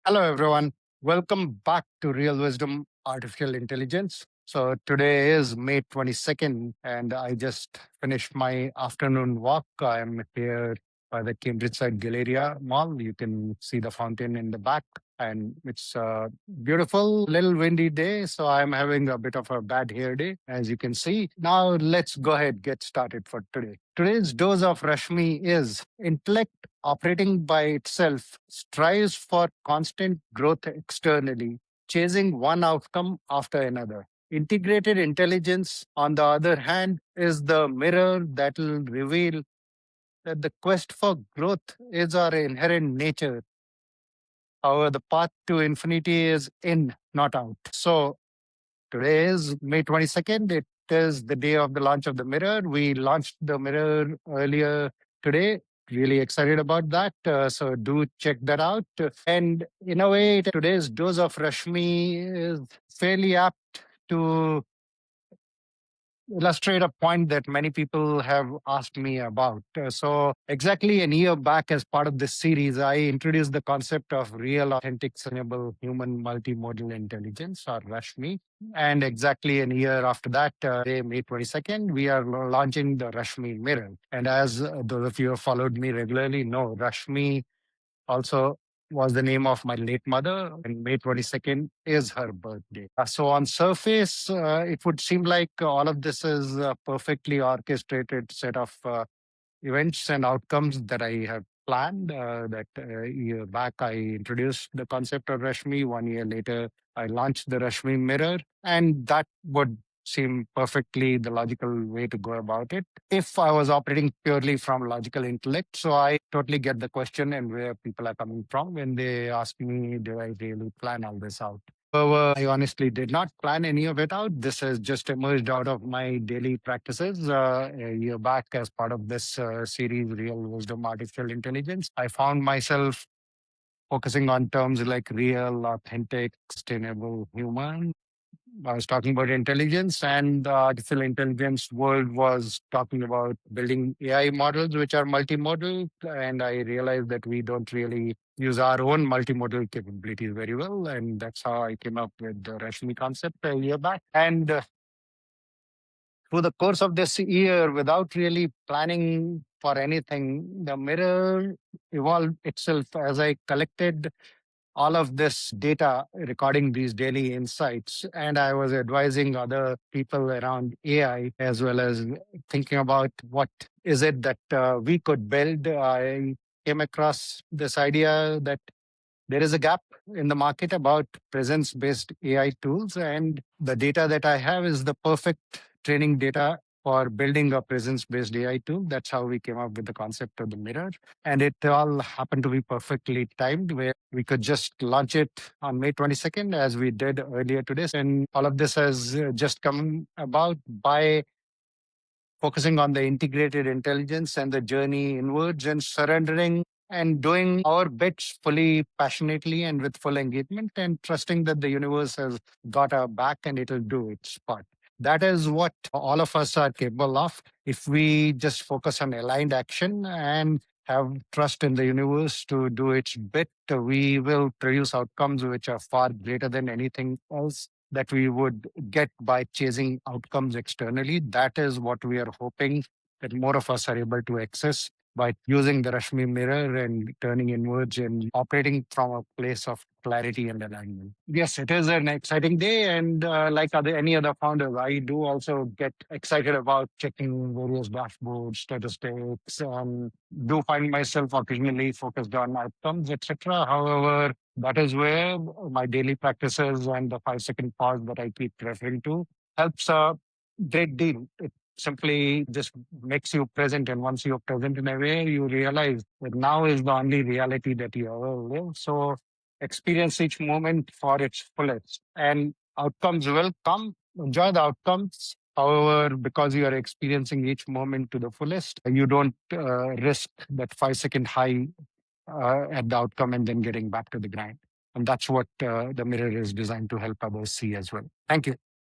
Hello, everyone. Welcome back to Real Wisdom Artificial Intelligence. So, today is May 22nd, and I just finished my afternoon walk. I'm here by the Cambridge Side Galleria Mall. You can see the fountain in the back, and it's a beautiful, little windy day. So, I'm having a bit of a bad hair day, as you can see. Now, let's go ahead get started for today. Today's dose of Rashmi is intellect operating by itself strives for constant growth externally, chasing one outcome after another. Integrated intelligence, on the other hand, is the mirror that will reveal that the quest for growth is our inherent nature. However, the path to infinity is in, not out. So, today is May 22nd. It is the day of the launch of the mirror. We launched the mirror earlier today. Really excited about that. So do check that out. And in a way, today's dose of Rashmi is fairly apt to illustrate a point that many people have asked me about. So, exactly a year back, as part of this series, I introduced the concept of real, authentic, sustainable human multimodal intelligence, or RASHMI. And exactly a year after that, May 22nd, we are launching the Rashmi Mirror. And as those of you who have followed me regularly know, Rashmi also was the name of my late mother, and May 22nd is her birthday. So, on surface, it would seem like all of this is a perfectly orchestrated set of events and outcomes that I have planned. That a year back, I introduced the concept of Rashmi. 1 year later, I launched the Rashmi Mirror, and that would seem perfectly the logical way to go about it if I was operating purely from logical intellect. So I totally get the question and where people are coming from when they ask me, do I really plan all this out? However, I honestly did not plan any of it out. This has just emerged out of my daily practices. A year back, as part of this series, Real Wisdom Artificial Intelligence, I found myself focusing on terms like real, authentic, sustainable, human. I was talking about intelligence, and the artificial intelligence world was talking about building AI models which are multimodal. And I realized that we don't really use our own multimodal capabilities very well. And that's how I came up with the Rashmi concept a year back. And through the course of this year, without really planning for anything, the mirror evolved itself as I collected all of this data recording these daily insights. And I was advising other people around AI as well as thinking about what is it that we could build. I came across this idea that there is a gap in the market about presence based AI tools. And the data that I have is the perfect training data for building a presence based AI tool. That's how we came up with the concept of the mirror. And it all happened to be perfectly timed where we could just launch it on May 22nd, as we did earlier today. And all of this has just come about by focusing on the integrated intelligence and the journey inwards and surrendering and doing our bits fully passionately and with full engagement and trusting that the universe has got our back and it'll do its part. That is what all of us are capable of if we just focus on aligned action and have trust in the universe to do its bit. We will produce outcomes which are far greater than anything else that we would get by chasing outcomes externally. That is what we are hoping that more of us are able to access by using the Rashmi mirror and turning inwards and operating from a place of clarity and alignment. Yes, it is an exciting day. And like any other founder, I do also get excited about checking various dashboards, statistics, and do find myself occasionally focused on outcomes, etc. However, that is where my daily practices and the 5 second pause that I keep referring to helps a great deal. It simply just makes you present. And once you're present in a way, you realize that now is the only reality that you ever live. So experience each moment for its fullest. And outcomes will come. Enjoy the outcomes. However, because you are experiencing each moment to the fullest, you don't risk that 5 second high at the outcome and then getting back to the grind. And that's what the mirror is designed to help others see as well. Thank you.